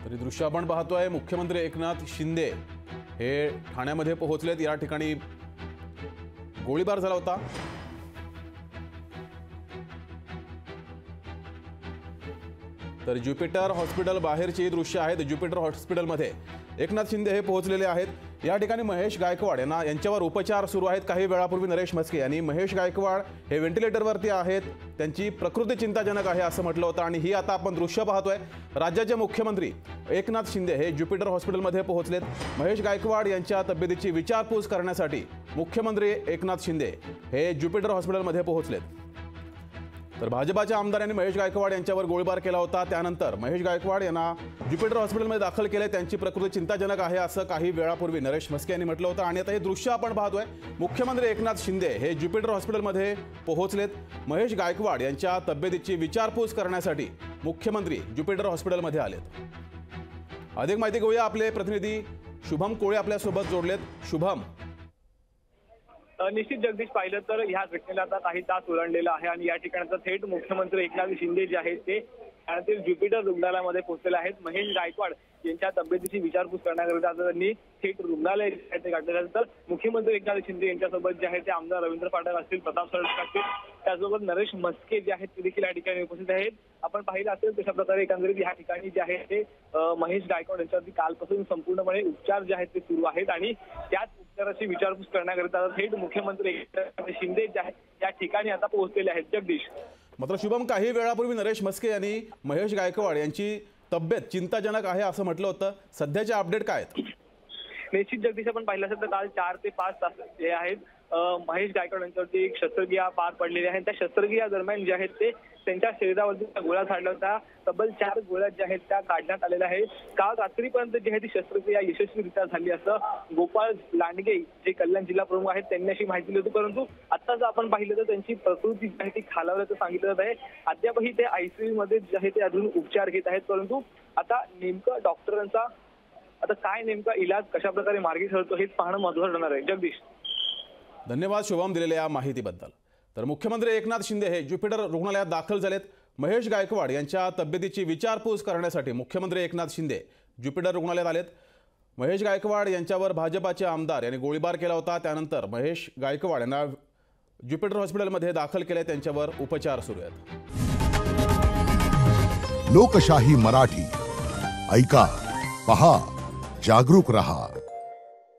तरी दृश्य आपण पाहतोय, मुख्यमंत्री एकनाथ शिंदे हे ठाण्यामध्ये पोहोचलेत। या ठिकाणी गोळीबार झाला होता। तर ज्युपिटर हॉस्पिटल बाहेरची दृश्य आहेत। ज्युपिटर हॉस्पिटलमध्ये एकनाथ शिंदे हे पोहोचलेले आहेत। या ठिकाणी महेश गायकवाड यांच्यावर उपचार सुरू आहेत। काही वेळापूर्वी नरेश म्हस्के यांनी महेश गायकवाड हे व्हेंटिलेटरवरती आहेत, त्यांची प्रकृती चिंताजनक आहे असं म्हटलं होतं। आणि ही आता आपण दृश्य पाहतोय, राज्याचे मुख्यमंत्री एकनाथ शिंदे हे ज्युपिटर हॉस्पिटलमध्ये पोहोचलेत। महेश गायकवाड यांच्या तब्येतीची विचारपूस करण्यासाठी मुख्यमंत्री एकनाथ शिंदे हे ज्युपिटर हॉस्पिटलमध्ये पोहोचलेत। तर भाजपाच्या आमदारांनी महेश गायकवाड यांच्यावर गोळीबार केला होता। त्यानंतर महेश गायकवाड यांना ज्युपिटर हॉस्पिटलमध्ये दाखल केले। त्यांची प्रकृती चिंताजनक आहे असं काही वेळापूर्वी नरेश म्हस्के यांनी म्हटलं होतं। आणि आता हे दृश्य आपण पाहतोय, मुख्यमंत्री एकनाथ शिंदे हे ज्युपिटर हॉस्पिटलमध्ये पोहोचलेत। महेश गायकवाड यांच्या तब्येतीची विचारपूस करण्यासाठी मुख्यमंत्री ज्युपिटर हॉस्पिटलमध्ये आलेत। अधिक माहिती घेऊया, आपले प्रतिनिधी शुभम कोळे आपल्यासोबत जोडलेत। शुभम, निश्चित जगदीश, पाहिलं तर ह्या घटनेला आता काही तास ओलांडलेला आहे आणि या ठिकाणचा थेट मुख्यमंत्री एकनाथ शिंदे जे आहेत ते ठाण्यातील ज्युपिटर रुग्णालयामध्ये पोहोचलेले आहेत। महेश गायकवाड यांच्या तब्येतीची विचारपूस करण्याकरिता त्यांनी थेट रुग्णालय गाठल्यानंतर मुख्यमंत्री एकनाथ शिंदे यांच्यासोबत जे आहे ते आमदार रवींद्र फाटक असतील, प्रताप सरनाईक असतील, त्याचबरोबर नरेश म्हस्के जे आहेत ते देखील या ठिकाणी उपस्थित आहेत। आपण पाहिलं असेल तशा प्रकारे एकंदरीत या ठिकाणी जे आहे ते महेश गायकवाड यांच्यावरती कालपासून संपूर्णपणे उपचार जे आहेत ते सुरू आहेत आणि त्याच उपचाराची विचारपूस करण्याकरिता थेट मुख्यमंत्री एकनाथ शिंदे जे आहेत या ठिकाणी आता पोहोचलेले आहेत। जगदीश, मात्र शुभम, काही वेळापूर्वी नरेश म्हस्के यांनी महेश गायकवाड यांची तब्येत चिंताजनक आहे असं म्हटलं होतं। सध्याचे अपडेट काय आहेत? निश्चित जगदीश, आपण पाहिलं असेल तर काल 4 ते 5 तास जे आहेत महेश गायकवाड यांच्यावरती एक शस्त्रक्रिया पार पडलेली आहे। त्या शस्त्रक्रिया दरम्यान जे आहेत ते त्यांच्या शरीरावरती गोळ्या झाडल्या होत्या। तब्बल 4 गोळ्या ज्या आहेत त्या काढण्यात आलेल्या आहेत। काल रात्रीपर्यंत जी आहे ती शस्त्रक्रिया यशस्वीरित्या झाली असं गोपाळ लांडगे जे कल्याण जिल्हा प्रमुख आहेत त्यांनी अशी माहिती दिली होती। परंतु आता जर आपण पाहिलं तर त्यांची प्रकृती जी आहे ती खालावल्याचं सांगितलं जात आहे। अद्यापही ते ICU मध्ये जे आहे ते अजून उपचार घेत आहेत। परंतु आता नेमकं डॉक्टरांचा आता काय नेमका इलाज कशा प्रकारे मार्गी ठरतो हेच पाहणं महत्त्वाचं ठरणार आहे। जगदीश, धन्यवाद शुभम दिलेल्या या माहितीबद्दल। तर मुख्यमंत्री एकनाथ शिंदे हे ज्युपिटर रुग्णालयात दाखल झालेत। महेश गायकवाड यांच्या तब्येतीची विचारपूस करण्यासाठी मुख्यमंत्री एकनाथ शिंदे ज्युपिटर रुग्णालयात आलेत। महेश गायकवाड यांच्यावर भाजपाचे आमदार यांनी गोळीबार केला होता। त्यानंतर महेश गायकवाड यांना ज्युपिटर हॉस्पिटलमध्ये दाखल केले, त्यांच्यावर उपचार सुरू आहेत। लोकशाही मराठी ऐका, पहा, जागरूक रहा।